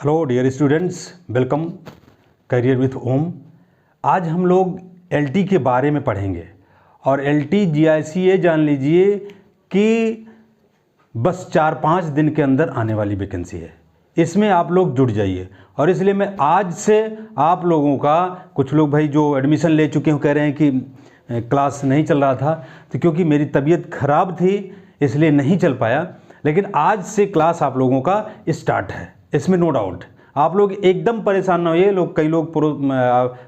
Hello dear students, welcome career with Om. आज हम लोग एलटी के बारे में पढ़ेंगे और एलटी जीआईसी ये जान लीजिए कि बस 4-5 दिन के अंदर आने वाली वैकेंसी है। इसमें आप लोग जुड़ जाइए और इसलिए मैं आज से आप लोगों का, कुछ लोग भाई जो एडमिशन ले चुके हैं कह रहे हैं कि क्लास नहीं चल रहा था, तो क्योंकि मेरी तबीयत ख़राब थी इसलिए नहीं चल पाया, लेकिन आज से क्लास आप लोगों का स्टार्ट है, इसमें नो डाउट। आप लोग एकदम परेशान ना होइए। कई लोग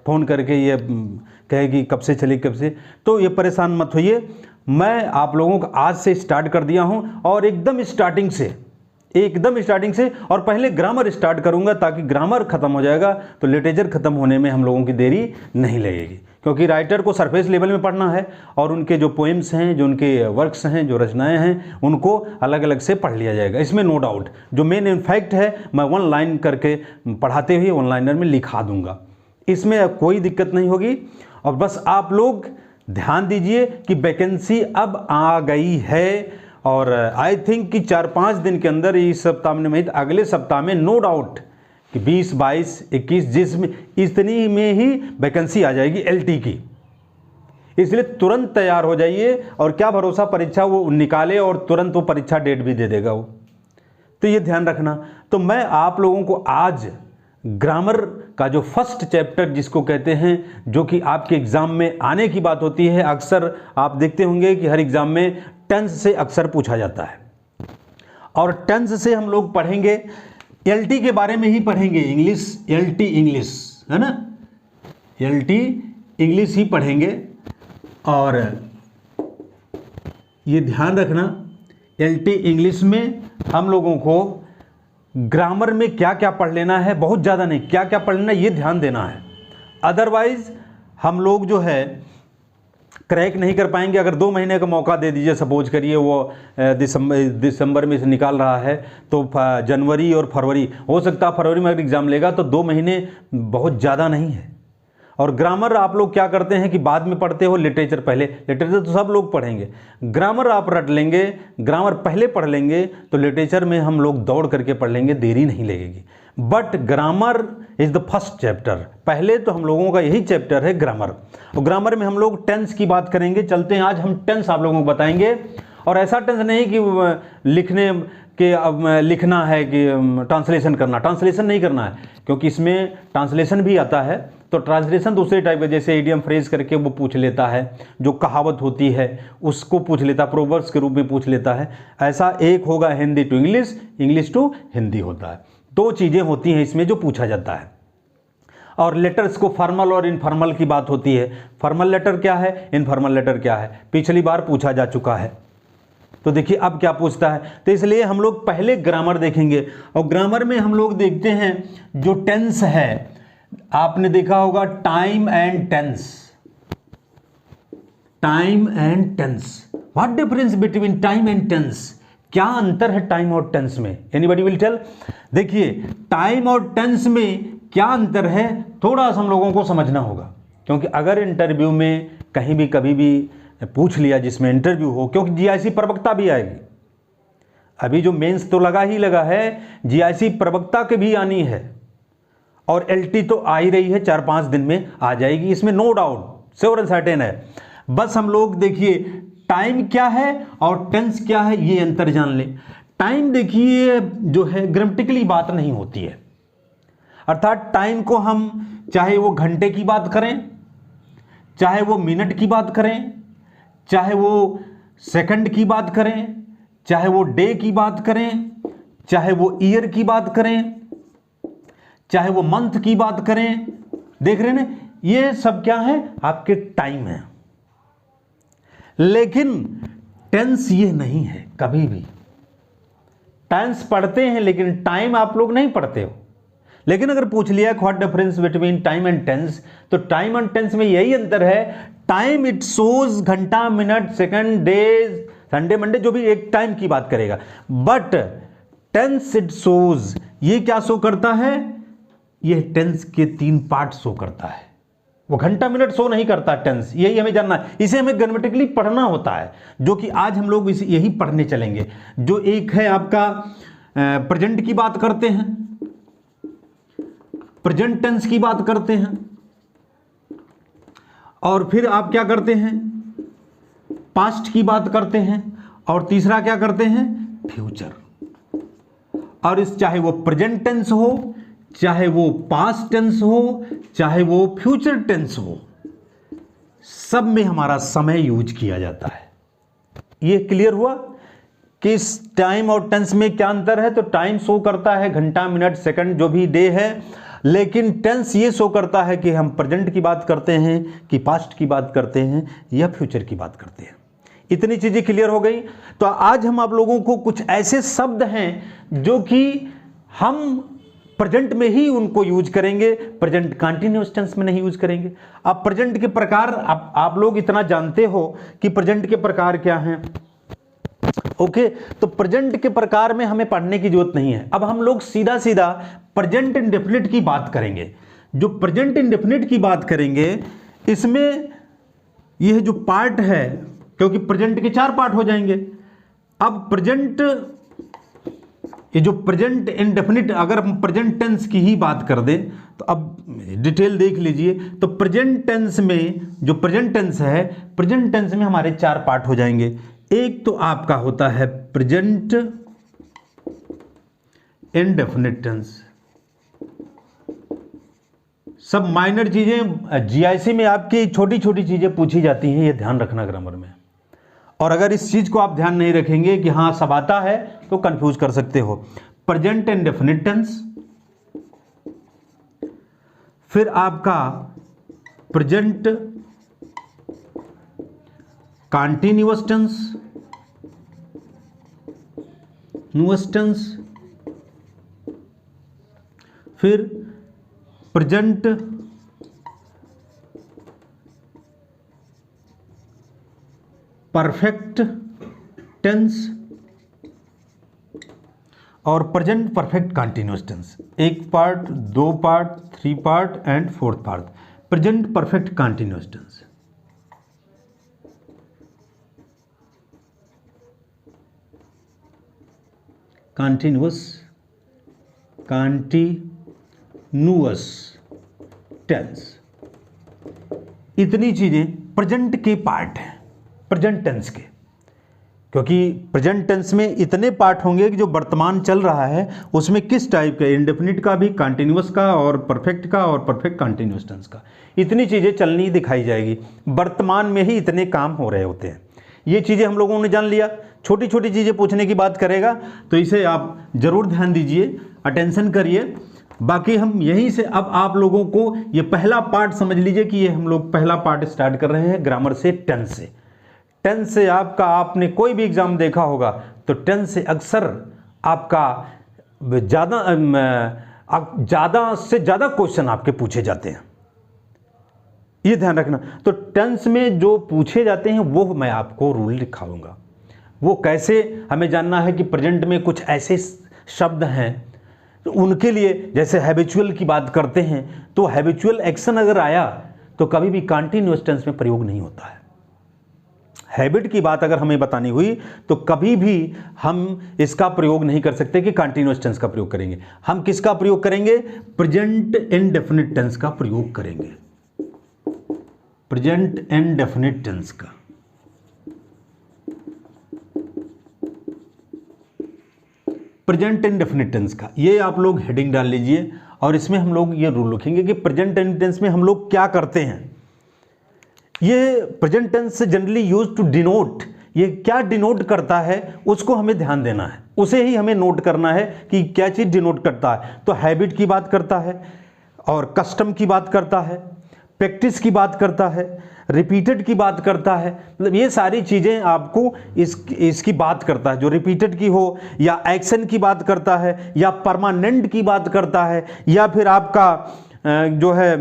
फ़ोन करके ये कहे कि कब से चली कब से, तो ये परेशान मत होइए। मैं आप लोगों को आज से स्टार्ट कर दिया हूँ और एकदम स्टार्टिंग से और पहले ग्रामर स्टार्ट करूँगा, ताकि ग्रामर ख़त्म हो जाएगा तो लिटरेचर ख़त्म होने में हम लोगों की देरी नहीं लगेगी, क्योंकि राइटर को सरफेस लेवल में पढ़ना है और उनके जो पोएम्स हैं, जो उनके वर्क्स हैं, जो रचनाएं हैं, उनको अलग अलग से पढ़ लिया जाएगा, इसमें नो डाउट। जो मेन इनफैक्ट है मैं वन लाइन करके पढ़ाते हुए वन लाइनर में लिखा दूंगा, इसमें कोई दिक्कत नहीं होगी। और बस आप लोग ध्यान दीजिए कि वैकेंसी अब आ गई है और आई थिंक कि 4-5 दिन के अंदर, इस सप्ताह में नहीं अगले सप्ताह में नो डाउट कि 20, 22, 21 जिसमें इतनी में ही वैकेंसी आ जाएगी एलटी की। इसलिए तुरंत तैयार हो जाइए और क्या भरोसा परीक्षा वो निकाले और तुरंत वो परीक्षा डेट भी दे देगा वो, तो ये ध्यान रखना। तो मैं आप लोगों को आज ग्रामर का जो फर्स्ट चैप्टर जिसको कहते हैं, जो कि आपके एग्जाम में आने की बात होती है, अक्सर आप देखते होंगे कि हर एग्जाम में टेंस से अक्सर पूछा जाता है और टेंस से हम लोग पढ़ेंगे, एलटी के बारे में ही पढ़ेंगे। इंग्लिश, एलटी इंग्लिश है ना, एलटी इंग्लिश ही पढ़ेंगे। और ये ध्यान रखना, एलटी इंग्लिश में हम लोगों को ग्रामर में क्या क्या पढ़ लेना है, बहुत ज़्यादा नहीं, क्या क्या पढ़ लेना ये ध्यान देना है। अदरवाइज हम लोग जो है क्रैक नहीं कर पाएंगे। अगर 2 महीने का मौका दे दीजिए, सपोज करिए वो दिसंबर में से निकाल रहा है, तो जनवरी और फरवरी, हो सकता है फरवरी में अगर एग्ज़ाम लेगा तो 2 महीने बहुत ज़्यादा नहीं है। और ग्रामर आप लोग क्या करते हैं कि बाद में पढ़ते हो, लिटरेचर पहले। लिटरेचर तो सब लोग पढ़ेंगे, ग्रामर आप रट लेंगे, ग्रामर पहले पढ़ लेंगे तो लिटरेचर में हम लोग दौड़ करके पढ़ लेंगे, देरी नहीं लगेगी। But grammar is the first chapter, पहले तो हम लोगों का यही चैप्टर है ग्रामर। और ग्रामर में हम लोग टेंस की बात करेंगे। चलते हैं, आज हम टेंस आप लोगों को बताएंगे। और ऐसा टेंस नहीं कि लिखने के अब लिखना है कि ट्रांसलेशन नहीं करना है, क्योंकि इसमें ट्रांसलेशन भी आता है। तो ट्रांसलेशन दूसरे टाइप का, जैसे इडियम फ्रेज करके वो पूछ लेता है, जो कहावत होती है उसको पूछ लेता है, प्रोवर्ब्स के रूप में पूछ लेता है। ऐसा एक होगा Hindi to English, English to Hindi होता है। 2 चीज़ें होती हैं इसमें जो पूछा जाता है। और लेटर्स को फॉर्मल और इनफॉर्मल की बात होती है। फॉर्मल लेटर क्या है, इनफॉर्मल लेटर क्या है, पिछली बार पूछा जा चुका है। तो देखिए अब क्या पूछता है, तो इसलिए हम लोग पहले ग्रामर देखेंगे। और ग्रामर में हम लोग देखते हैं जो टेंस है, आपने देखा होगा time and tense. Time and tense, what difference between time and tense, क्या अंतर है टाइम और टेंस में? Anybody will tell? देखिए टाइम और टेंस में क्या अंतर है, थोड़ा सा हम लोगों को समझना होगा, क्योंकि अगर इंटरव्यू में कहीं भी कभी भी पूछ लिया, जिसमें इंटरव्यू हो, क्योंकि जीआईसी प्रवक्ता भी आएगी। अभी जो मेंस तो लगा है, जीआईसी प्रवक्ता के भी आनी है और एलटी तो आ ही रही है, 4-5 दिन में आ जाएगी, इसमें no doubt, sure and certain है। बस हम लोग देखिए टाइम क्या है और टेंस क्या है, ये अंतर जान ले। टाइम देखिए जो है ग्रामेटिकली बात नहीं होती है, अर्थात टाइम को हम चाहे वो घंटे की बात करें, चाहे वो मिनट की बात करें, चाहे वो सेकंड की बात करें, चाहे वो डे की बात करें, चाहे वो ईयर की बात करें, चाहे वो मंथ की बात करें, देख रहे हैं ना, ये सब क्या है, आपके टाइम है। लेकिन टेंस ये नहीं है, कभी भी टेंस पढ़ते हैं लेकिन टाइम आप लोग नहीं पढ़ते हो। लेकिन अगर पूछ लिया what difference between time and tense, तो टाइम एंड टेंस में यही अंतर है, टाइम इट शोज घंटा, minute, second, days, Sunday, Monday, जो भी एक टाइम की बात करेगा। बट टेंस इट शोज, ये क्या शो करता है, ये टेंस के 3 पार्ट शो करता है, वो घंटा मिनट शो नहीं करता टेंस, यही हमें जानना है। इसे हमें ग्रामेटिकली पढ़ना होता है, जो कि आज हम लोग इसे यही पढ़ने चलेंगे। जो एक है आपका प्रेजेंट की बात करते हैं, प्रेजेंट टेंस की बात करते हैं, और फिर आप क्या करते हैं, पास्ट की बात करते हैं, और तीसरा क्या करते हैं, फ्यूचर। और इस चाहे वो प्रेजेंट टेंस हो, चाहे वो पास्ट टेंस हो, चाहे वो फ्यूचर टेंस हो, सब में हमारा समय यूज किया जाता है। ये क्लियर हुआ कि इस टाइम और टेंस में क्या अंतर है। तो टाइम शो करता है घंटा, मिनट, सेकंड, जो भी डे है, लेकिन टेंस ये शो करता है कि हम प्रेजेंट की बात करते हैं, कि पास्ट की बात करते हैं, या फ्यूचर की बात करते हैं। इतनी चीजें क्लियर हो गई। तो आज हम आप लोगों को कुछ ऐसे शब्द हैं जो कि हम प्रेजेंट में ही उनको यूज करेंगे, प्रेजेंट कंटीन्यूअस टेंस में नहीं यूज करेंगे। अब प्रेजेंट के प्रकार आप लोग इतना जानते हो कि प्रेजेंट के प्रकार क्या हैं। ओके, तो प्रेजेंट के प्रकार में हमें पढ़ने की जरूरत नहीं है। अब हम लोग सीधा सीधा प्रेजेंट इंडेफिनिट की बात करेंगे। जो प्रेजेंट इंडेफिनिट की बात करेंगे, इसमें यह जो पार्ट है, क्योंकि प्रेजेंट के 4 पार्ट हो जाएंगे। अब प्रेजेंट, ये जो प्रेजेंट इंडेफिनिट, अगर हम प्रेजेंट टेंस की ही बात कर दें तो अब डिटेल देख लीजिए। तो प्रेजेंट टेंस में, जो प्रेजेंट टेंस है, प्रेजेंट टेंस में हमारे 4 पार्ट हो जाएंगे। एक तो आपका होता है प्रेजेंट इंडेफिनिट टेंस। सब माइनर चीजें जीआईसी में आपकी छोटी छोटी चीजें पूछी जाती हैं, ये ध्यान रखना ग्रामर में। और अगर इस चीज को आप ध्यान नहीं रखेंगे कि हाँ सब आता है, तो कंफ्यूज कर सकते हो। प्रेजेंट इंडेफिनिट टेंस, फिर आपका प्रेजेंट कंटीन्यूअस टेंस, फिर प्रेजेंट परफेक्ट टेंस, और present perfect continuous tense. 1 part, 2 part, 3 part and 4th part. Present perfect continuous tense, continuous tense. इतनी चीजें प्रेजेंट के पार्ट हैं, प्रेजेंट टेंस के। क्योंकि प्रेजेंट टेंस में इतने पार्ट होंगे कि जो वर्तमान चल रहा है उसमें किस टाइप के, इंडेफिनिट का भी, कंटीन्यूअस का, और परफेक्ट का, और परफेक्ट कंटीन्यूअस टेंस का, इतनी चीजें चलनी दिखाई जाएगी। वर्तमान में ही इतने काम हो रहे होते हैं। ये चीजें हम लोगों ने जान लिया। छोटी छोटी चीजें पूछने की बात करेगा तो इसे आप जरूर ध्यान दीजिए, अटेंशन करिए। बाकी हम यहीं से अब आप लोगों को ये पहला पार्ट समझ लीजिए कि ये हम लोग पहला पार्ट स्टार्ट कर रहे हैं ग्रामर से, टेंस से। टेंस से आपने कोई भी एग्जाम देखा होगा तो टेंस से अक्सर आपका ज़्यादा से ज़्यादा क्वेश्चन आपके पूछे जाते हैं, ये ध्यान रखना। तो टेंस में जो पूछे जाते हैं वो मैं आपको रूल दिखाऊंगा। वो कैसे हमें जानना है कि प्रेजेंट में कुछ ऐसे शब्द हैं तो उनके लिए, जैसे हैबिचुअल की बात करते हैं तो हैबिचुअल एक्शन अगर आया तो कभी भी कंटीन्यूअस टेंस में प्रयोग नहीं होता है। हैबिट की बात अगर हमें बतानी हुई तो कभी भी हम इसका प्रयोग नहीं कर सकते कि कंटीन्यूअस टेंस का प्रयोग करेंगे। हम किसका प्रयोग करेंगे? प्रेजेंट इंडेफिनिट टेंस का प्रयोग करेंगे, प्रेजेंट इंडेफिनिट टेंस का। प्रेजेंट इंडेफिनिट टेंस का ये आप लोग हेडिंग डाल लीजिए और इसमें हम लोग ये रूल लिखेंगे कि प्रेजेंट टेंस में हम लोग क्या करते हैं। ये प्रेजेंट टेंस से जनरली यूज टू डिनोट, ये क्या डिनोट करता है उसको हमें ध्यान देना है, उसे ही हमें नोट करना है कि क्या चीज़ डिनोट करता है। तो हैबिट की बात करता है, और कस्टम की बात करता है, प्रैक्टिस की बात करता है, रिपीटेड की बात करता है। मतलब ये सारी चीज़ें आपको इसकी बात करता है। जो रिपीटेड की हो, या एक्शन की बात करता है, या परमानेंट की बात करता है, या फिर आपका जो है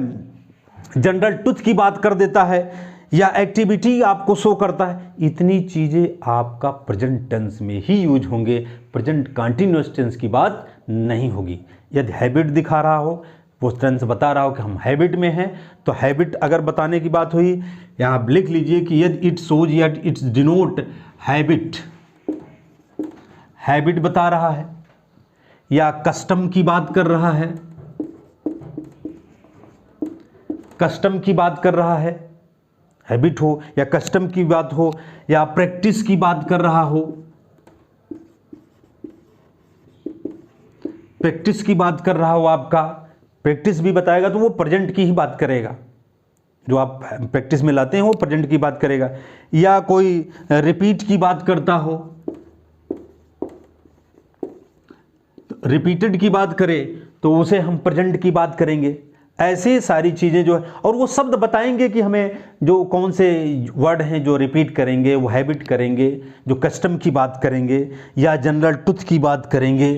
जनरल ट्रुथ की बात कर देता है, या एक्टिविटी आपको शो करता है। इतनी चीज़ें आपका प्रेजेंट टेंस में ही यूज होंगे, प्रेजेंट कंटिन्यूअस टेंस की बात नहीं होगी। यदि हैबिट दिखा रहा हो, वो टेंस बता रहा हो कि हम हैबिट में हैं, तो हैबिट अगर बताने की बात हुई, यहाँ आप लिख लीजिए कि यदि इट शोज या इट्स डिनोट हैबिट, हैबिट बता रहा है, या कस्टम की बात कर रहा है, कस्टम की बात कर रहा है, हैबिट हो या कस्टम की बात हो या प्रैक्टिस की बात कर रहा हो, प्रैक्टिस की बात कर रहा हो, आपका प्रैक्टिस भी बताएगा तो वो प्रेजेंट की ही बात करेगा। जो आप प्रैक्टिस में लाते हैं वो प्रेजेंट की बात करेगा। या कोई रिपीट की बात करता हो, रिपीटेड की बात करे तो उसे हम प्रेजेंट की बात करेंगे। ऐसे सारी चीज़ें जो है, और वो शब्द बताएंगे कि हमें जो कौन से वर्ड हैं जो रिपीट करेंगे, वो हैबिट करेंगे, जो कस्टम की बात करेंगे या जनरल ट्रुथ की बात करेंगे,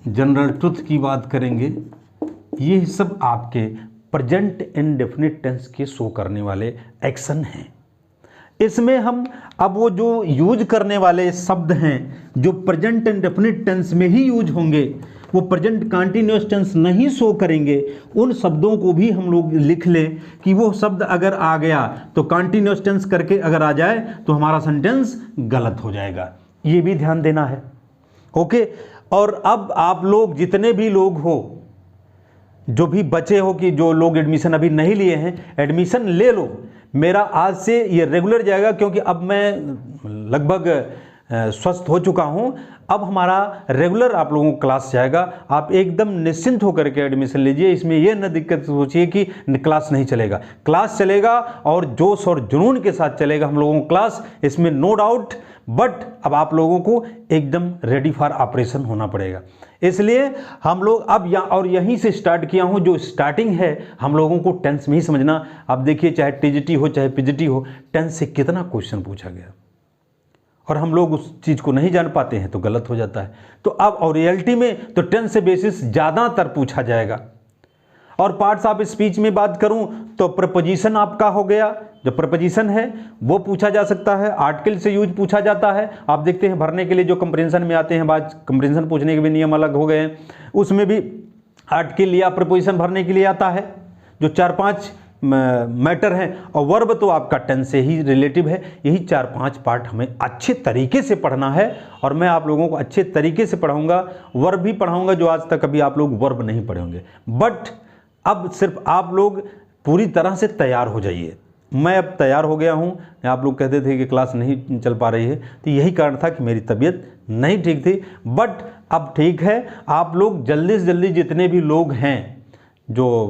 जनरल ट्रुथ की बात करेंगे। ये सब आपके प्रेजेंट इंडेफिनिट टेंस के शो करने वाले एक्शन हैं। इसमें हम अब वो जो यूज करने वाले शब्द हैं जो प्रेजेंट इंडेफिनिट टेंस में ही यूज होंगे, वो प्रेजेंट कंटीन्यूअस टेंस नहीं शो करेंगे, उन शब्दों को भी हम लोग लिख लें कि वो शब्द अगर आ गया तो कंटीन्यूअस टेंस करके अगर आ जाए तो हमारा सेंटेंस गलत हो जाएगा। ये भी ध्यान देना है। ओके। और अब आप लोग जितने भी लोग हो, जो भी बचे हो, कि जो लोग एडमिशन अभी नहीं लिए हैं, एडमिशन ले लो। मेरा आज से ये रेगुलर जाएगा, क्योंकि अब मैं लगभग स्वस्थ हो चुका हूं। अब हमारा रेगुलर आप लोगों को क्लास जाएगा। आप एकदम निश्चिंत होकर के एडमिशन लीजिए। इसमें यह न दिक्कत सोचिए कि क्लास नहीं चलेगा। क्लास चलेगा और जोश और जुनून के साथ चलेगा हम लोगों को क्लास, इसमें नो डाउट। बट अब आप लोगों को एकदम रेडी फॉर ऑपरेशन होना पड़ेगा। इसलिए हम लोग अब और यहीं से स्टार्ट किया हूं। जो स्टार्टिंग है हम लोगों को टेंस में ही समझना। अब देखिए, चाहे टीजीटी हो चाहे पीजीटी हो, टेंस से कितना क्वेश्चन पूछा गया और हम लोग उस चीज़ को नहीं जान पाते हैं तो गलत हो जाता है। तो अब और रियलिटी में तो टेंस से बेसिस ज़्यादातर पूछा जाएगा। और पार्ट्स ऑफ स्पीच में बात करूं तो प्रपोजिशन आपका हो गया, जो प्रपोजिशन है वो पूछा जा सकता है। आर्टिकल से यूज पूछा जाता है। आप देखते हैं भरने के लिए जो कंप्रेंशन में आते हैं, बाद कंप्रेंशन पूछने के भी नियम अलग हो गए हैं, उसमें भी आर्टिकल या प्रपोजिशन भरने के लिए आता है, जो 4-5 मैटर हैं। और वर्ब तो आपका टेंस से ही रिलेटिव है। यही 4-5 पार्ट हमें अच्छे तरीके से पढ़ना है और मैं आप लोगों को अच्छे तरीके से पढ़ाऊंगा। वर्ब भी पढ़ाऊंगा, जो आज तक कभी आप लोग वर्ब नहीं पढ़े होंगे। बट अब सिर्फ आप लोग पूरी तरह से तैयार हो जाइए। मैं अब तैयार हो गया हूँ। आप लोग कहते थे कि क्लास नहीं चल पा रही है, तो यही कारण था कि मेरी तबीयत नहीं ठीक थी। बट अब ठीक है। आप लोग जल्दी से जल्दी, जितने भी लोग हैं जो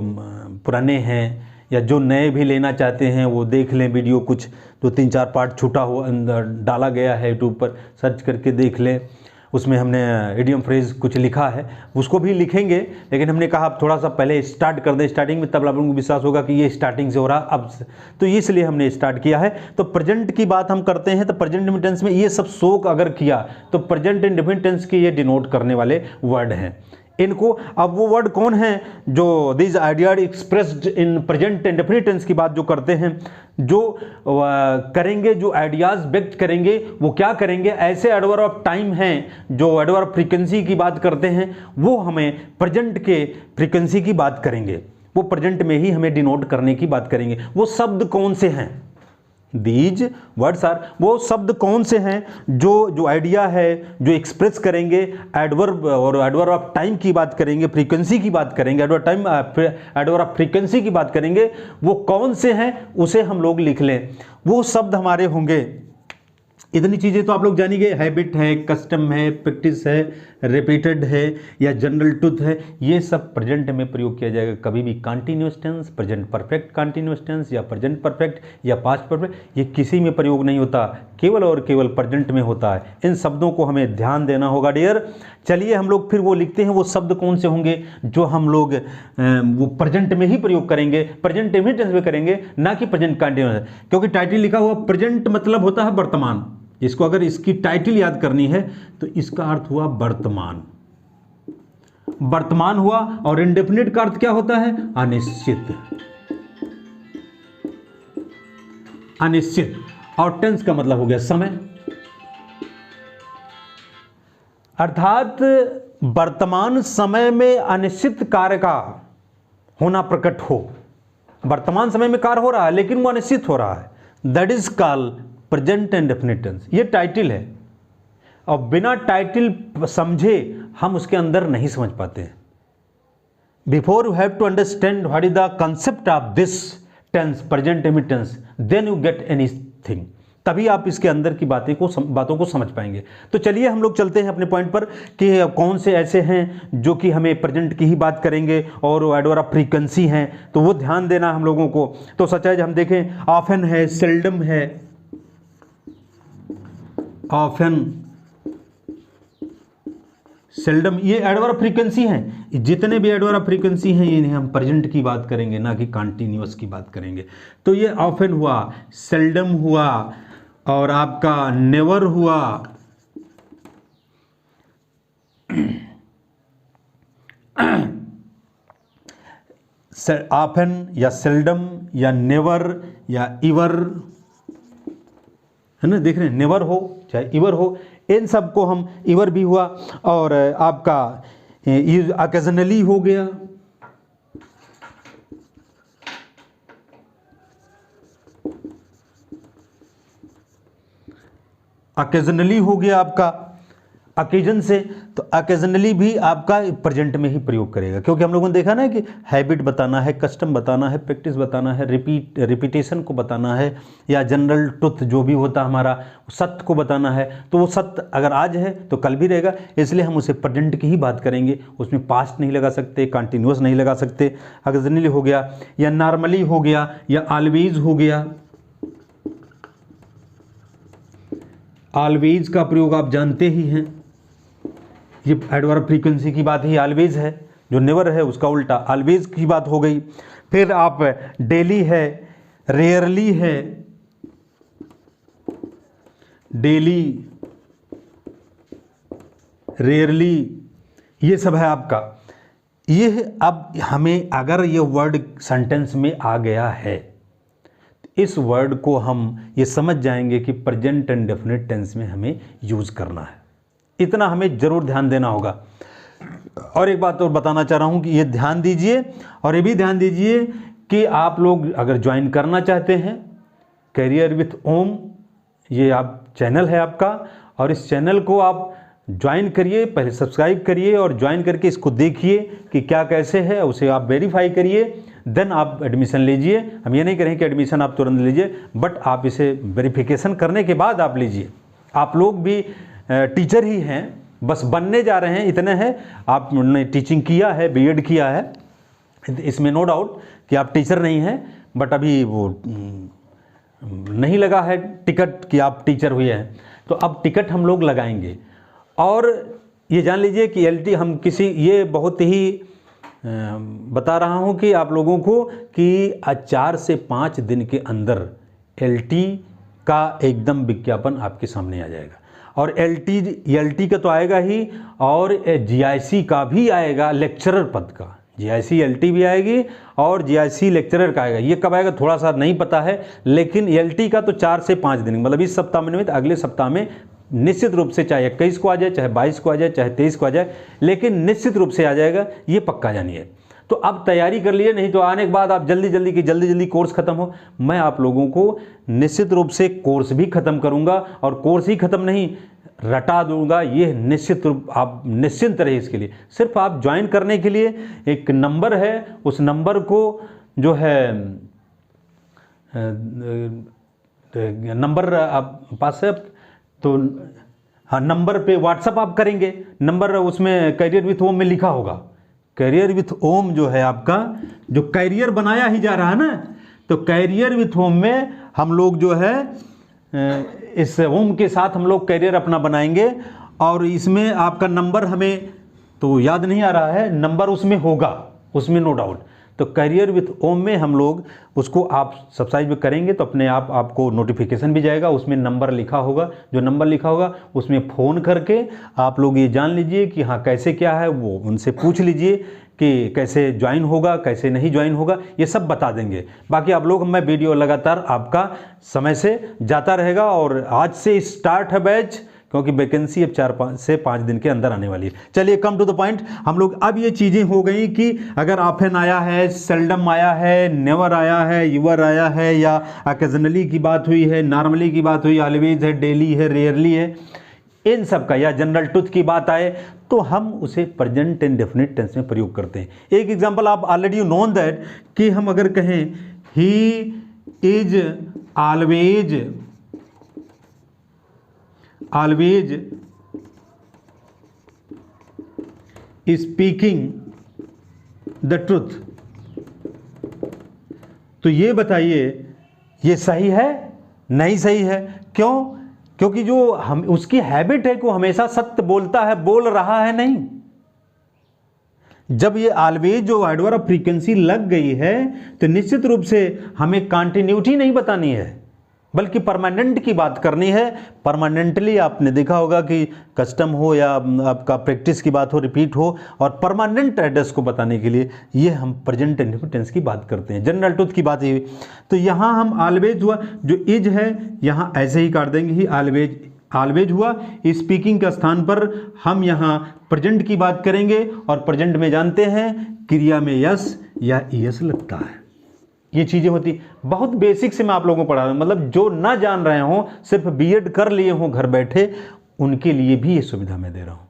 पुराने हैं या जो नए भी लेना चाहते हैं, वो देख लें वीडियो। कुछ 2-3-4 पार्ट छूटा हो अंदर डाला गया है, यूट्यूब पर सर्च करके देख लें। उसमें हमने इडियम फ्रेज कुछ लिखा है, उसको भी लिखेंगे। लेकिन हमने कहा आप थोड़ा सा पहले स्टार्ट कर दें स्टार्टिंग में, तब आप लोगों को विश्वास होगा कि ये स्टार्टिंग से हो रहा अब से। तो इसलिए हमने स्टार्ट किया है। तो प्रेजेंट की बात हम करते हैं, तो प्रेजेंट इंडेफिनिट टेंस में ये सब शो अगर किया तो प्रेजेंट इंडेफिनिट टेंस के ये डिनोट करने वाले वर्ड हैं। इनको अब वो वर्ड कौन है जो this idea expressed in present indefinite tense की बात जो करते हैं, जो करेंगे, जो आइडियाज व्यक्त करेंगे, वो क्या करेंगे? ऐसे एडवर्ब ऑफ टाइम हैं जो एडवर्ब फ्रीक्वेंसी की बात करते हैं, वो हमें प्रेजेंट के फ्रीक्वेंसी की बात करेंगे। वो प्रेजेंट में ही हमें डिनोट करने की बात करेंगे। वो शब्द कौन से हैं? दीज वर्ड्स आर, वो शब्द कौन से हैं जो आइडिया है, जो एक्सप्रेस करेंगे एडवर्ब, और एडवर्ब ऑफ टाइम की बात करेंगे, फ्रीक्वेंसी की बात करेंगे, एडवर्ब ऑफ फ्रीक्वेंसी की बात करेंगे। वो कौन से हैं उसे हम लोग लिख लें। वो शब्द हमारे होंगे, इतनी चीज़ें तो आप लोग जानी गए। हैबिट है, कस्टम है, प्रैक्टिस है, रिपीटेड है या जनरल ट्रुथ है। ये सब प्रेजेंट में प्रयोग किया जाएगा। कभी भी continuous tense, present perfect continuous tense या प्रेजेंट परफेक्ट या पास्ट परफेक्ट, ये किसी में प्रयोग नहीं होता, केवल और केवल प्रेजेंट में होता है। इन शब्दों को हमें ध्यान देना होगा डियर। चलिए हम लोग फिर वो लिखते हैं, वो शब्द कौन से होंगे जो हम लोग वो प्रेजेंट में ही प्रयोग करेंगे, प्रेजेंट इंडेफिनिट टेंस में करेंगे, ना कि प्रेजेंट कंटिन्यूअस। क्योंकि टाइटल लिखा हुआ प्रेजेंट मतलब होता है वर्तमान। इसको अगर इसकी टाइटल याद करनी है तो इसका अर्थ हुआ वर्तमान, वर्तमान हुआ। और इंडेफिनिट का अर्थ क्या होता है? अनिश्चित, अनिश्चित। और टेंस का मतलब हो गया समय, अर्थात वर्तमान समय में अनिश्चित कार्य का होना प्रकट हो। वर्तमान समय में कार्य हो रहा है लेकिन वो अनिश्चित हो रहा है, that is called present indefinite tense. ये टाइटल है और बिना टाइटल समझे हम उसके अंदर नहीं समझ पाते हैं। Before you have to understand what is the concept of this tense, present emittance, then you get anything, तभी आप इसके अंदर की बातों को समझ पाएंगे। तो चलिए हम लोग चलते हैं अपने पॉइंट पर कि कौन से ऐसे हैं जो कि हमें प्रेजेंट की ही बात करेंगे और एडवर्ब ऑफ फ्रीक्वेंसी हैं, तो वो ध्यान देना हम लोगों को। तो सच है, हम देखें ऑफन है, सेल्डम है, ऑफन, सेल्डम, ये एडवर्ब ऑफ फ्रीक्वेंसी हैं। जितने भी एडवर्ब ऑफ फ्रीक्वेंसी हैं इन्हें हम प्रेजेंट की बात करेंगे, ना कि कॉन्टिन्यूअस की बात करेंगे। तो ये ऑफन हुआ, सेल्डम हुआ और आपका नेवर हुआ, ऑफन या सेल्डम या नेवर या इवर, है ना, देख रहे हैं, नेवर हो चाहे इवर हो, इन सब को हम, इवर भी हुआ, और आपका ऑकेजनली हो गया, ऑकेजनली हो गया आपका ऑकेजन से। तो ऑकेजनली भी आपका प्रेजेंट में ही प्रयोग करेगा, क्योंकि हम लोगों ने देखा ना कि हैबिट बताना है, कस्टम बताना है, प्रैक्टिस बताना है, रिपीटेशन को बताना है, या जनरल ट्रुथ जो भी होता हमारा सत्य को बताना है। तो वो सत्य अगर आज है तो कल भी रहेगा, इसलिए हम उसे प्रेजेंट की ही बात करेंगे, उसमें पास्ट नहीं लगा सकते, कंटिन्यूअस नहीं लगा सकते। ऑकेजनली हो गया या नॉर्मली हो गया या ऑलवेज हो गया। ऑलवेज का प्रयोग आप जानते ही हैं, ये एडवर्ब फ्रीक्वेंसी की बात ही ऑलवेज है, जो नेवर है उसका उल्टा ऑलवेज की बात हो गई। फिर आप डेली है, रेयरली है, डेली, रेयरली, ये सब है आपका। ये अब हमें अगर ये वर्ड सेंटेंस में आ गया है, इस वर्ड को हम ये समझ जाएंगे कि प्रेजेंट एंड डेफिनेट टेंस में हमें यूज करना है, इतना हमें जरूर ध्यान देना होगा। और एक बात और बताना चाह रहा हूं कि ये ध्यान दीजिए, और ये भी ध्यान दीजिए कि आप लोग अगर ज्वाइन करना चाहते हैं करियर विथ ओम, ये आप चैनल है आपका, और इस चैनल को आप ज्वाइन करिए, पहले सब्सक्राइब करिए और ज्वाइन करके इसको देखिए कि क्या कैसे है, उसे आप वेरीफाई करिए, देन आप एडमिशन लीजिए। हम ये नहीं करें कि एडमिशन आप तुरंत लीजिए, बट आप इसे वेरिफिकेशन करने के बाद आप लीजिए। आप लोग भी टीचर ही हैं, बस बनने जा रहे हैं, इतने हैं। आपने टीचिंग किया है, बीएड किया है, इसमें नो डाउट कि आप टीचर नहीं हैं, बट अभी वो नहीं लगा है टिकट कि आप टीचर हुए हैं। तो अब टिकट हम लोग लगाएंगे, और ये जान लीजिए कि एलटी हम किसी, ये बहुत ही बता रहा हूँ कि आप लोगों को कि 4 से 5 दिन के अंदर एलटी का एकदम विज्ञापन आपके सामने आ जाएगा। और एलटी का तो आएगा ही, और जीआईसी का भी आएगा, लेक्चरर पद का जीआईसी एलटी भी आएगी और जीआईसी लेक्चरर का आएगा। ये कब आएगा थोड़ा सा नहीं पता है, लेकिन एलटी का तो 4 से 5 दिन, मतलब इस सप्ताह में नहीं, अगले सप्ताह में निश्चित रूप से, चाहे 21 को आ जाए, चाहे 22 को आ जाए, चाहे 23 को आ जाए, लेकिन निश्चित रूप से आ जाएगा, ये पक्का जानिए। तो अब तैयारी कर लिए, नहीं तो आने के बाद आप जल्दी कोर्स खत्म हो। मैं आप लोगों को निश्चित रूप से कोर्स भी खत्म करूंगा, और कोर्स ही खत्म नहीं, रटा दूंगा, ये निश्चित रूप, आप निश्चिंत रहे इसके लिए। सिर्फ आप ज्वाइन करने के लिए एक नंबर है, उस नंबर को जो है नंबर आप पास है तो हाँ, नंबर पे व्हाट्सअप आप करेंगे, नंबर उसमें करियर विथ ओम में लिखा होगा। करियर विथ ओम जो है आपका, जो कैरियर बनाया ही जा रहा है ना, तो कैरियर विथ ओम में हम लोग जो है इस ओम के साथ हम लोग कैरियर अपना बनाएंगे, और इसमें आपका नंबर हमें तो याद नहीं आ रहा है, नंबर उसमें होगा, उसमें नो डाउट। तो करियर विथ ओम में हम लोग उसको आप सब्सक्राइब करेंगे तो अपने आप आपको नोटिफिकेशन भी जाएगा, उसमें नंबर लिखा होगा, जो नंबर लिखा होगा उसमें फ़ोन करके आप लोग ये जान लीजिए कि हाँ कैसे क्या है, वो उनसे पूछ लीजिए कि कैसे ज्वाइन होगा, कैसे नहीं ज्वाइन होगा, ये सब बता देंगे। बाकी आप लोग, मैं वीडियो लगातार आपका समय से जाता रहेगा, और आज से स्टार्ट है बैच, क्योंकि वैकेंसी अब 4 से 5 दिन के अंदर आने वाली है। चलिए कम टू द पॉइंट, हम लोग अब ये चीज़ें हो गई कि अगर ऑफन आया है, सेल्डम आया है, नेवर आया है, यूवर आया है, या ऑकेजनली की बात हुई है, नॉर्मली की बात हुई, ऑलवेज है, डेली है, रेयरली है, इन सब का, या जनरल ट्रुथ की बात आए तो हम उसे प्रेजेंट इंडेफिनिट टेंस में प्रयोग करते हैं। एक एग्जांपल आप ऑलरेडी यू नोन दैट कि हम अगर कहें he is always speaking the truth, तो ये बताइए ये सही है नहीं सही है? क्यों? क्योंकि जो हम उसकी हैबिट है कि वो हमेशा सत्य बोलता है, बोल रहा है नहीं। जब ये ऑलवेज जो एडवर्ब ऑफ फ्रीक्वेंसी लग गई है तो निश्चित रूप से हमें कंटिन्यूटी नहीं बतानी है बल्कि परमानेंट की बात करनी है। परमानेंटली आपने देखा होगा कि कस्टम हो या आपका प्रैक्टिस की बात हो, रिपीट हो, और परमानेंट एड्रेस को बताने के लिए ये हम प्रेजेंट इंडेफिनिट टेंस की बात करते हैं। जनरल ट्रुथ की बात ये, तो यहाँ हम ऑलवेज हुआ, जो इज है यहाँ ऐसे ही काट देंगे, ही ऑलवेज हुआ। स्पीकिंग के स्थान पर हम यहाँ प्रेजेंट की बात करेंगे और प्रेजेंट में जानते हैं क्रिया में यस या ईएस लगता है। ये चीज़ें होती, बहुत बेसिक से मैं आप लोगों को पढ़ा रहा हूँ, मतलब जो ना जान रहे हों, सिर्फ बीएड कर लिए हों घर बैठे, उनके लिए भी ये सुविधा मैं दे रहा हूँ।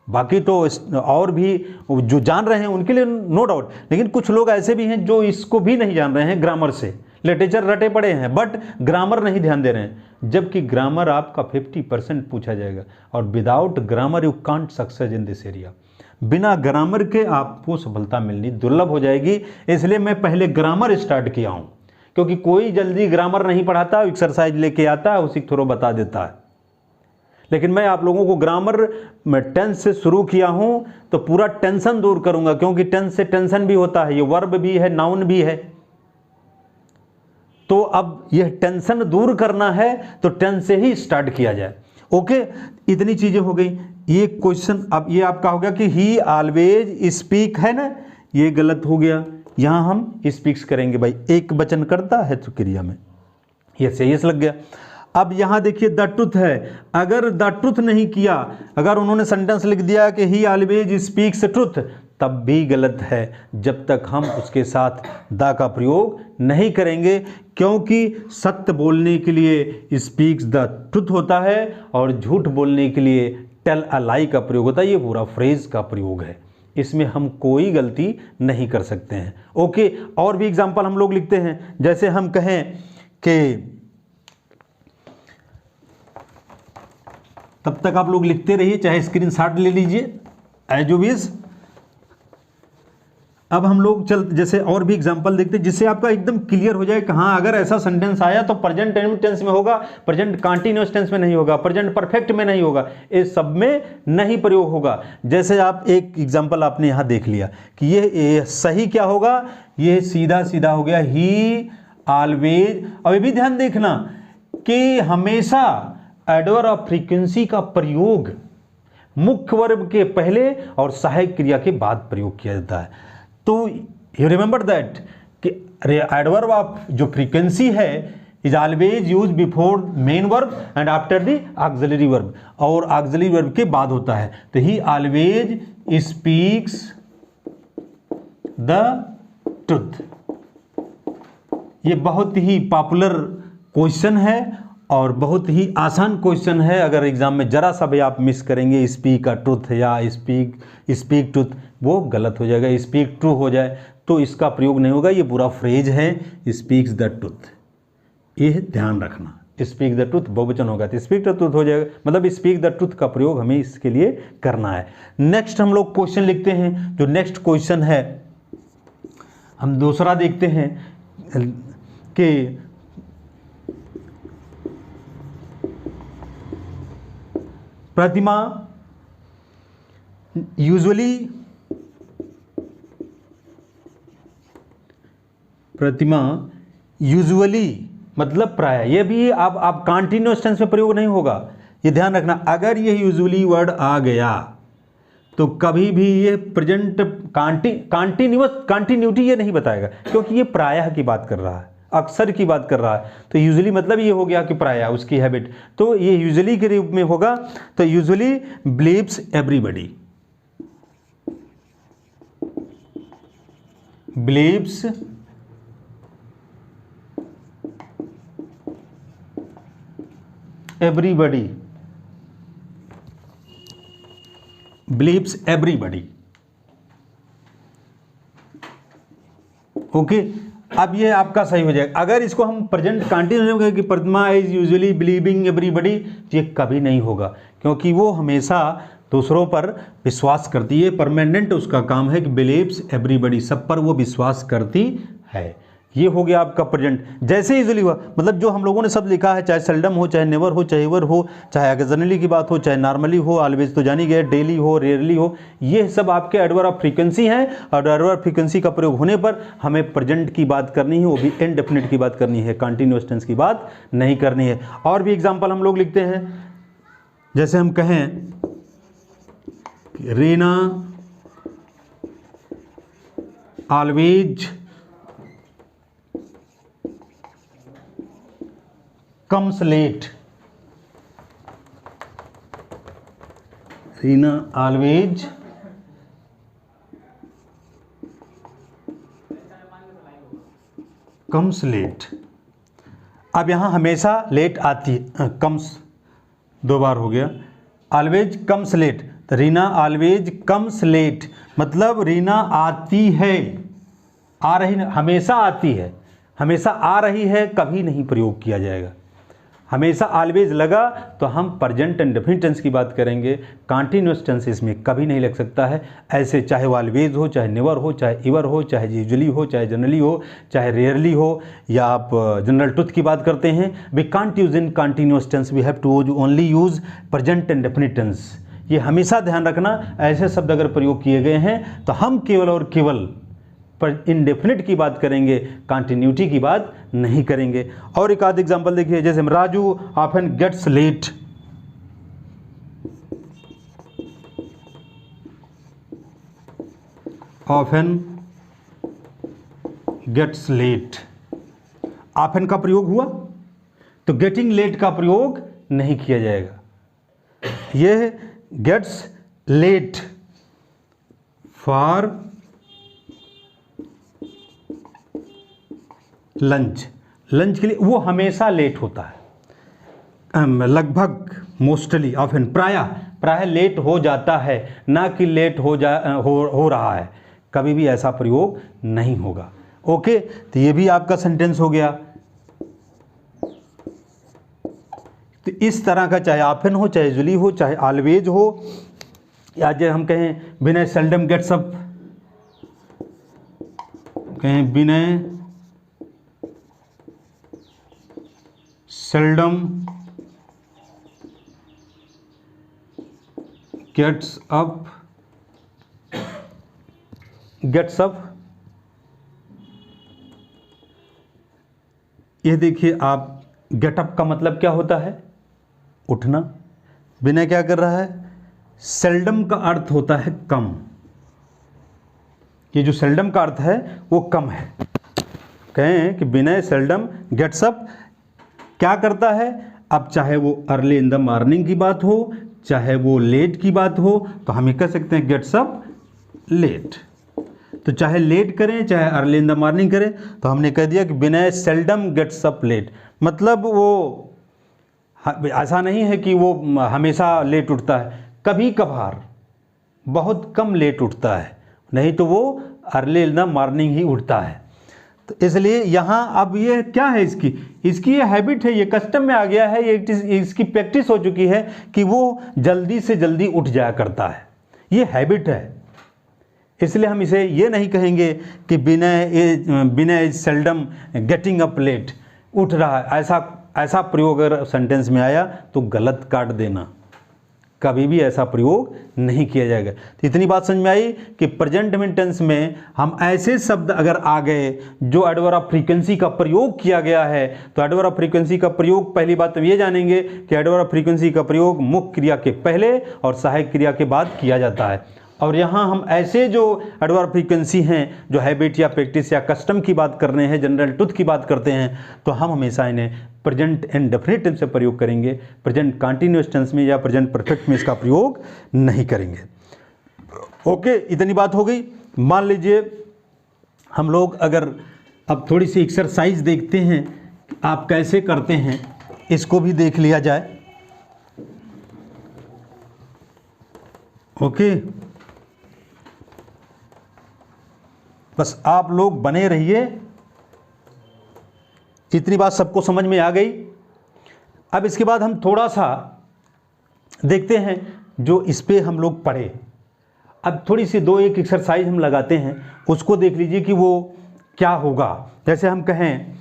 बाकी तो और भी जो जान रहे हैं उनके लिए नो डाउट, लेकिन कुछ लोग ऐसे भी हैं जो इसको भी नहीं जान रहे हैं, ग्रामर से लिटरेचर रटे पड़े हैं बट ग्रामर नहीं ध्यान दे रहे हैं, जबकि ग्रामर आपका 50% पूछा जाएगा और without grammar you can't success in this area. बिना ग्रामर के आपको सफलता मिलनी दुर्लभ हो जाएगी। इसलिए मैं पहले ग्रामर स्टार्ट किया हूं, क्योंकि कोई जल्दी ग्रामर नहीं पढ़ाता, एक्सरसाइज लेके आता है, उसी थ्रू बता देता है। लेकिन मैं आप लोगों को ग्रामर में टेंस से शुरू किया हूं तो पूरा टेंशन दूर करूंगा, क्योंकि टेंस से टेंशन भी होता है, ये वर्ब भी है, नाउन भी है। तो अब यह टेंशन दूर करना है तो टेंस से ही स्टार्ट किया जाए। ओके, इतनी चीजें हो गई। ये क्वेश्चन अब ये आपका हो गया कि ही ऑलवेज स्पीक है ना, ये गलत हो गया। यहां हम स्पीक्स करेंगे भाई, एक वचन करता है तो क्रिया में यस लग गया। अब यहां देखिए द ट्रुथ है, अगर द ट्रुथ नहीं किया, अगर उन्होंने सेंटेंस लिख दिया कि ही ऑलवेज स्पीक्स ट्रुथ, तब भी गलत है जब तक हम उसके साथ द का प्रयोग नहीं करेंगे, क्योंकि सत्य बोलने के लिए स्पीक्स द ट्रुथ होता है और झूठ बोलने के लिए टेल अ लाई का प्रयोग होता है। ये पूरा फ्रेज का प्रयोग है, इसमें हम कोई गलती नहीं कर सकते हैं। ओके, और भी एग्जांपल हम लोग लिखते हैं, जैसे हम कहें कि तब तक आप लोग लिखते रहिए, चाहे स्क्रीनशॉट ले लीजिए एज यू विश। अब हम लोग जैसे और भी एग्जांपल देखते हैं जिससे आपका एकदम क्लियर हो जाए कि हाँ अगर ऐसा सेंटेंस आया तो प्रेजेंट टेंस में होगा, प्रेजेंट कंटीन्यूअस टेंस में नहीं होगा, प्रेजेंट परफेक्ट में नहीं होगा, इस सब में नहीं प्रयोग होगा। जैसे आप एक एग्जांपल आपने यहाँ देख लिया कि ये सही क्या होगा, ये सीधा सीधा हो गया ही ऑलवेज। अभी भी ध्यान देखना कि हमेशा एडवर्ब ऑफ फ्रीक्वेंसी का प्रयोग मुख्य वर्ब के पहले और सहायक क्रिया के बाद प्रयोग किया जाता है। तो यू रिमेंबर दैट कि एडवर्ब ऑफ जो फ्रीक्वेंसी है is always use before main verb and after the auxiliary verb, और ऑक्सिलरी वर्ब के बाद होता है। तो ही ऑलवेज स्पीक्स द ट्रुथ। ये बहुत ही पॉपुलर क्वेश्चन है और बहुत ही आसान क्वेश्चन है। अगर एग्जाम में जरा सा भी आप मिस करेंगे स्पीक अ ट्रुथ या स्पीक ट्रुथ, वो गलत हो जाएगा, स्पीक ट्रू हो जाए तो इसका प्रयोग नहीं होगा। ये पूरा फ्रेज है स्पीक्स द ट्रुथ, ये ध्यान रखना। स्पीक द ट्रुथ बहुवचन होगा तो स्पीक द ट्रुथ हो जाएगा, मतलब स्पीक द ट्रुथ का प्रयोग हमें इसके लिए करना है। नेक्स्ट हम लोग क्वेश्चन लिखते हैं, जो नेक्स्ट क्वेश्चन है हम दूसरा देखते हैं कि प्रतिमा यूजुअली मतलब प्राय, ये भी आप कंटीन्यूअस टेंस में प्रयोग नहीं होगा, ये ध्यान रखना। अगर ये यूजुअली वर्ड आ गया तो कभी भी ये प्रेजेंट कंटिन्यूटी ये नहीं बताएगा, क्योंकि ये प्रायः की बात कर रहा है, अक्सर की बात कर रहा है। तो यूजुअली मतलब ये हो गया कि प्रायः उसकी हैबिट, तो ये यूजुअली के रूप में होगा। तो usually believes everybody, believes everybody, believes everybody। Okay, अब ये आपका सही हो जाएगा। अगर इसको हम प्रेजेंट कंटिन्यूस कि प्रतिमा इज यूजुअली बिलीविंग एवरीबडी, ये कभी नहीं होगा, क्योंकि वो हमेशा दूसरों पर विश्वास करती है। परमानेंट उसका काम है कि बिलीव्स एवरीबडी, सब पर वो विश्वास करती है। ये हो गया आपका प्रेजेंट। जैसे यूजुअली हुआ, मतलब जो हम लोगों ने सब लिखा है, चाहे सेल्डम हो, चाहे नेवर हो, चाहे एवर हो, चाहे ऑकेजनली की बात हो, चाहे नॉर्मली हो, ऑलवेज तो जानी गए, डेली हो, रेयरली हो, ये सब आपके एडवर्ब ऑफ फ्रीक्वेंसी हैं। और एडवर्ब ऑफ फ्रीक्वेंसी का प्रयोग होने पर हमें प्रेजेंट की बात करनी है, वो भी इंडेफिनिट की बात करनी है, कंटिन्यूअस टेंस की बात नहीं करनी है। और भी एग्जाम्पल हम लोग लिखते हैं, जैसे हम कहें Reena always comes late, Reena always comes late। अब यहाँ हमेशा लेट आती है, कम्स दो बार हो गया, ऑलवेज कम्स लेट, तो रीना ऑलवेज कम्स लेट, मतलब रीना आती है, आ रही, हमेशा आती है, हमेशा आ रही है, कभी नहीं प्रयोग किया जाएगा। हमेशा ऑलवेज लगा तो हम प्रेजेंट इंडेफिनिट टेंस की बात करेंगे, कंटिन्यूअस टेंस इसमें कभी नहीं लग सकता है। ऐसे चाहे वो ऑलवेज हो, चाहे नेवर हो, चाहे एवर हो, चाहे यूजुअली हो, चाहे जनरली हो, चाहे रेयरली हो, या आप जनरल ट्रुथ की बात करते हैं, we can't use in continuous tense, we have to only use present indefinite tense. ये हमेशा ध्यान रखना, ऐसे शब्द अगर प्रयोग किए गए हैं तो हम केवल और केवल पर इंडेफिनिट की बात करेंगे, कंटिन्यूटी की बात नहीं करेंगे। और एक आध एग्जांपल देखिए, जैसे Raju often gets late, often gets late, often का प्रयोग हुआ तो गेटिंग लेट का प्रयोग नहीं किया जाएगा। यह gets late for lunch, lunch के लिए वो हमेशा लेट होता है, लगभग, मोस्टली, ऑफन, प्रायः लेट हो जाता है, ना कि लेट हो रहा है, कभी भी ऐसा प्रयोग नहीं होगा। ओके, तो ये भी आपका सेंटेंस हो गया। तो इस तरह का चाहे ऑफन हो, चाहे यूजुअली हो, चाहे ऑलवेज हो, या जो हम कहें विनय सेल्डम गेट्स अप, कहें विनय seldom gets up, ये देखिए आप, गेट अप का मतलब क्या होता है, उठना। विनय क्या कर रहा है, सेल्डम का अर्थ होता है कम, ये जो सेल्डम का अर्थ है वो कम है। कहें कि विनय सेल्डम गेट्स अप, क्या करता है, अब चाहे वो अर्ली इन द मॉर्निंग की बात हो, चाहे वो लेट की बात हो, तो हम ये कह सकते हैं गेट्स अप लेट। तो चाहे लेट करें, चाहे अर्ली इन द मॉर्निंग करें, तो हमने कह दिया कि विनय सेल्डम गेट्स अप लेट, मतलब वो ऐसा नहीं है कि वो हमेशा लेट उठता है, कभी कभार बहुत कम लेट उठता है, नहीं तो वो अर्ली इन द मॉर्निंग ही उठता है। तो इसलिए यहाँ अब ये क्या है, इसकी ये हैबिट है, ये कस्टम में आ गया है, ये इसकी प्रैक्टिस हो चुकी है कि वो जल्दी से जल्दी उठ जाया करता है, ये हैबिट है। इसलिए हम इसे ये नहीं कहेंगे कि Vinay is seldom getting up late, उठ रहा है, ऐसा प्रयोग अगर सेंटेंस में आया तो गलत काट देना, कभी भी ऐसा प्रयोग नहीं किया जाएगा। तो इतनी बात समझ में आई कि प्रेजेंट टेंस में हम ऐसे शब्द अगर आ गए जो एडवर्ब ऑफ फ्रीक्वेंसी का प्रयोग किया गया है, तो एडवर्ब ऑफ फ्रीक्वेंसी का प्रयोग, पहली बात हम ये जानेंगे कि एडवर्ब ऑफ फ्रीक्वेंसी का प्रयोग मुख्य क्रिया के पहले और सहायक क्रिया के बाद किया जाता है। और यहाँ हम ऐसे जो एडवर्ब फ्रीक्वेंसी हैं, जो हैबिट या प्रैक्टिस या कस्टम की बात कर रहे हैं, जनरल ट्रुथ की बात करते हैं, तो हम हमेशा इन्हें प्रेजेंट इंडेफिनिट टेंस से प्रयोग करेंगे, प्रेजेंट कंटिन्यूअस टेंस में या प्रेजेंट परफेक्ट में इसका प्रयोग नहीं करेंगे। ओके, इतनी बात हो गई। मान लीजिए हम लोग अगर अब थोड़ी सी एक्सरसाइज देखते हैं आप कैसे करते हैं, इसको भी देख लिया जाए। ओके, बस आप लोग बने रहिए। इतनी बात सबको समझ में आ गई। अब इसके बाद हम थोड़ा सा देखते हैं जो इस पे हम लोग पढ़े। अब थोड़ी सी 2-1 एक्सरसाइज हम लगाते हैं, उसको देख लीजिए कि वो क्या होगा। जैसे हम कहें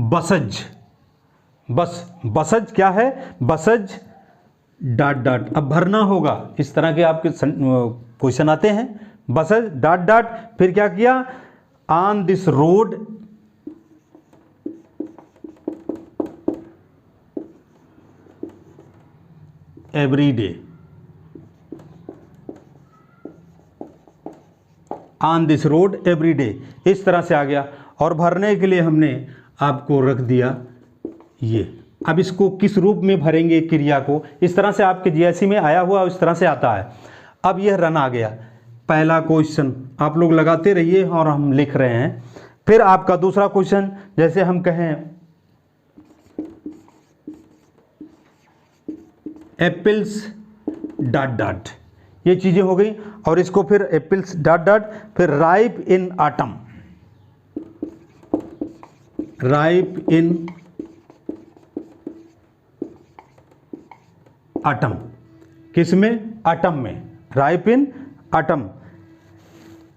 बसज, बसज क्या है, बसज डॉट डॉट, अब भरना होगा। इस तरह के आपके क्वेश्चन आते हैं, बसज डॉट डॉट, फिर क्या किया, on this road every day, on this road every day, इस तरह से आ गया। और भरने के लिए हमने आपको रख दिया ये। अब इसको किस रूप में भरेंगे क्रिया को, इस तरह से आपके जीआईसी में आया हुआ इस तरह से आता है। अब यह रन आ गया। पहला क्वेश्चन आप लोग लगाते रहिए और हम लिख रहे हैं। फिर आपका दूसरा क्वेश्चन, जैसे हम कहें एप्पल्स डॉट डॉट, ये चीज़ें हो गई। और इसको फिर एप्पल्स डॉट डॉट, फिर ripe in autumn, ripe in autumn, किस में, ऑटम में, राइप इन ऑटम।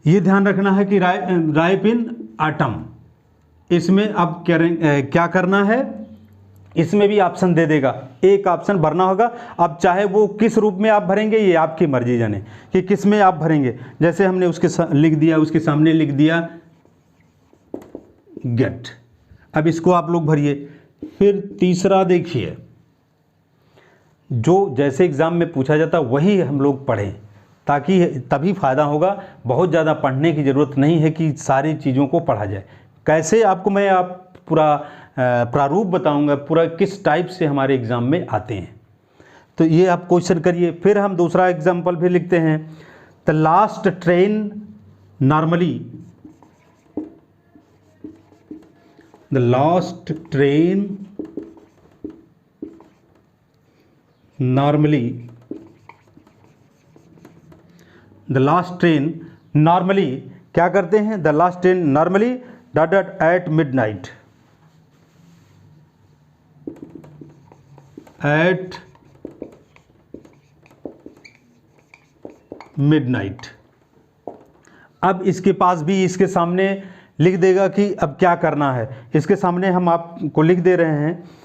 ये ध्यान रखना है कि राइप इन ऑटम, इसमें अब क्या करना है, इसमें भी ऑप्शन दे देगा, एक ऑप्शन भरना होगा। अब चाहे वो किस रूप में आप भरेंगे ये आपकी मर्जी जाने कि किस में आप भरेंगे। जैसे हमने उसके लिख दिया, उसके सामने लिख दिया गेट। अब इसको आप लोग भरिए। फिर तीसरा देखिए, जो जैसे एग्ज़ाम में पूछा जाता वही हम लोग पढ़ें, ताकि तभी फ़ायदा होगा। बहुत ज़्यादा पढ़ने की ज़रूरत नहीं है कि सारी चीज़ों को पढ़ा जाए। कैसे आपको मैं पूरा प्रारूप बताऊंगा, पूरा किस टाइप से हमारे एग्ज़ाम में आते हैं। तो ये आप क्वेश्चन करिए। फिर हम दूसरा एग्जाम्पल फिर लिखते हैं, the last train normally, the last train normally, the last train normally क्या करते हैं, the last train normally dot dot at midnight, at midnight. अब इसके पास भी इसके सामने लिख देगा कि अब क्या करना है। इसके सामने हम आपको लिख दे रहे हैं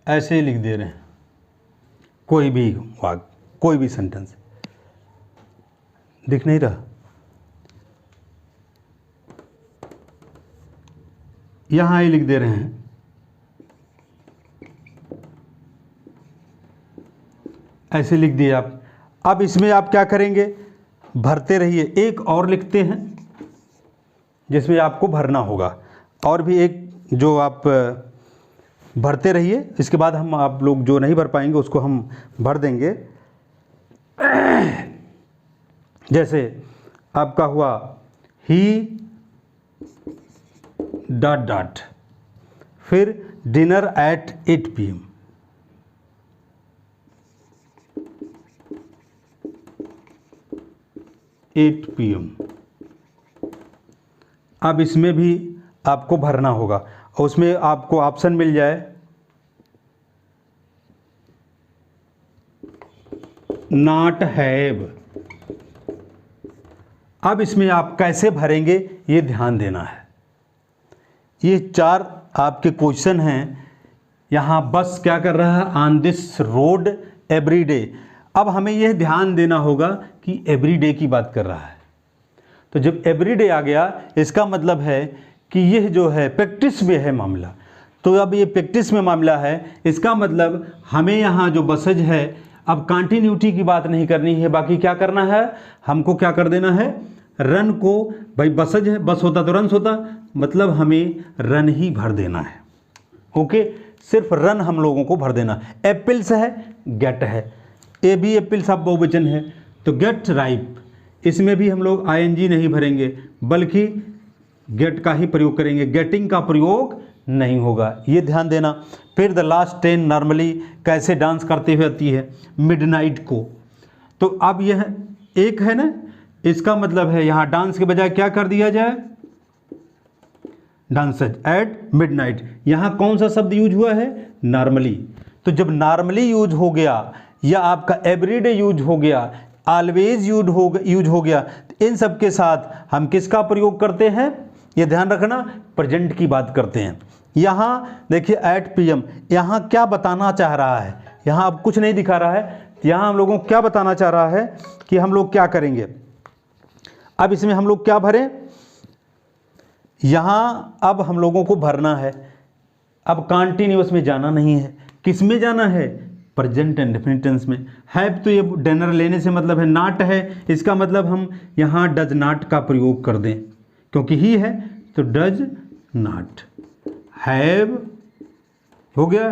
ऐसे ही लिख दे रहे हैं, कोई भी वाक्य, कोई भी सेंटेंस। दिख नहीं रहा, यहां ही लिख दे रहे हैं, ऐसे लिख दिए आप। अब इसमें आप क्या करेंगे, भरते रहिए। एक और लिखते हैं जिसमें आपको भरना होगा, और भी एक जो आप भरते रहिए। इसके बाद हम आप लोग जो नहीं भर पाएंगे उसको हम भर देंगे। जैसे आपका हुआ ही डॉट डॉट, फिर डिनर एट 8 PM, अब इसमें भी आपको भरना होगा और उसमें आपको ऑप्शन मिल जाए नॉट हैव। अब इसमें आप कैसे भरेंगे ये ध्यान देना है। ये 4 आपके क्वेश्चन हैं। यहाँ बस क्या कर रहा है, on this road every day. अब हमें यह ध्यान देना होगा कि एवरी डे की बात कर रहा है। तो जब एवरी डे आ गया इसका मतलब है कि यह जो है प्रैक्टिस में है मामला। तो अब ये प्रैक्टिस में मामला है, इसका मतलब हमें यहाँ जो बसज है, अब कंटिन्यूटी की बात नहीं करनी है। बाकी क्या करना है, हमको क्या कर देना है, रन को, भाई बसज है, बस होता तो रन्स होता, मतलब हमें रन ही भर देना है। ओके, सिर्फ रन हम लोगों को भर देना। एप्पल्स है, गेट है, ए भी एप्पल्स आप बहुवचन है तो गेट राइप, इसमें भी हम लोग आईएनजी नहीं भरेंगे बल्कि गेट का ही प्रयोग करेंगे, गेटिंग का प्रयोग नहीं होगा, ये ध्यान देना। फिर द लास्ट ट्रेन नॉर्मली कैसे डांस करते हुए आती है, मिडनाइट को। तो अब यह एक है ना, इसका मतलब है यहाँ डांस के बजाय क्या कर दिया जाए, डांसेज एट मिडनाइट। यहाँ कौन सा शब्द यूज हुआ है, नॉर्मली। तो जब नॉर्मली यूज हो गया या आपका एवरीडे यूज हो गया, ऑलवेज यूज हो गया, तो इन सब के साथ हम किसका प्रयोग करते हैं, ये ध्यान रखना, प्रेजेंट की बात करते हैं। यहाँ देखिए एट पीएम, यहाँ क्या बताना चाह रहा है, यहाँ अब कुछ नहीं दिखा रहा है, यहाँ हम लोगों को क्या बताना चाह रहा है कि हम लोग क्या करेंगे। अब इसमें हम लोग क्या भरें, यहाँ अब हम लोगों को भरना है, अब कंटीन्यूअस में जाना नहीं है, किस में जाना है, प्रेजेंट इंडेफिनिट टेंस में। हैव तो ये डिनर लेने से मतलब है, नॉट है इसका मतलब हम यहाँ डज नॉट का प्रयोग कर दें, क्योंकि ही है तो डज नॉट। हैव हो गया,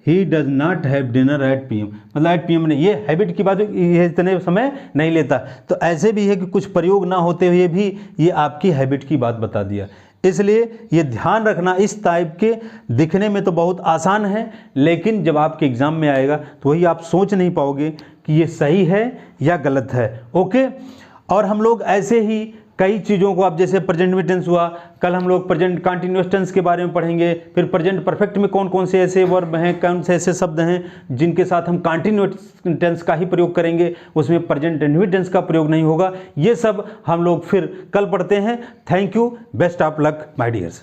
he does not have dinner eight PM, मतलब एट पीएम ने, ये हैबिट की बात, ये इतने समय नहीं लेता। तो ऐसे भी है कि कुछ प्रयोग ना होते हुए भी ये आपकी हैबिट की बात बता दिया। इसलिए ये ध्यान रखना, इस टाइप के दिखने में तो बहुत आसान है, लेकिन जब आपके एग्ज़ाम में आएगा तो वही आप सोच नहीं पाओगे कि ये सही है या गलत है। ओके, और हम लोग ऐसे ही कई चीज़ों को, अब जैसे प्रेजेंट में टेंस हुआ, कल हम लोग प्रेजेंट कंटिन्यूअस टेंस के बारे में पढ़ेंगे, फिर प्रेजेंट परफेक्ट में कौन कौन से ऐसे वर्ब हैं, कौन से ऐसे शब्द हैं जिनके साथ हम कंटिन्यूअस टेंस का ही प्रयोग करेंगे, उसमें प्रेजेंट इंडेफिनिट टेंस का प्रयोग नहीं होगा। ये सब हम लोग फिर कल पढ़ते हैं। Thank you, best of luck my dears.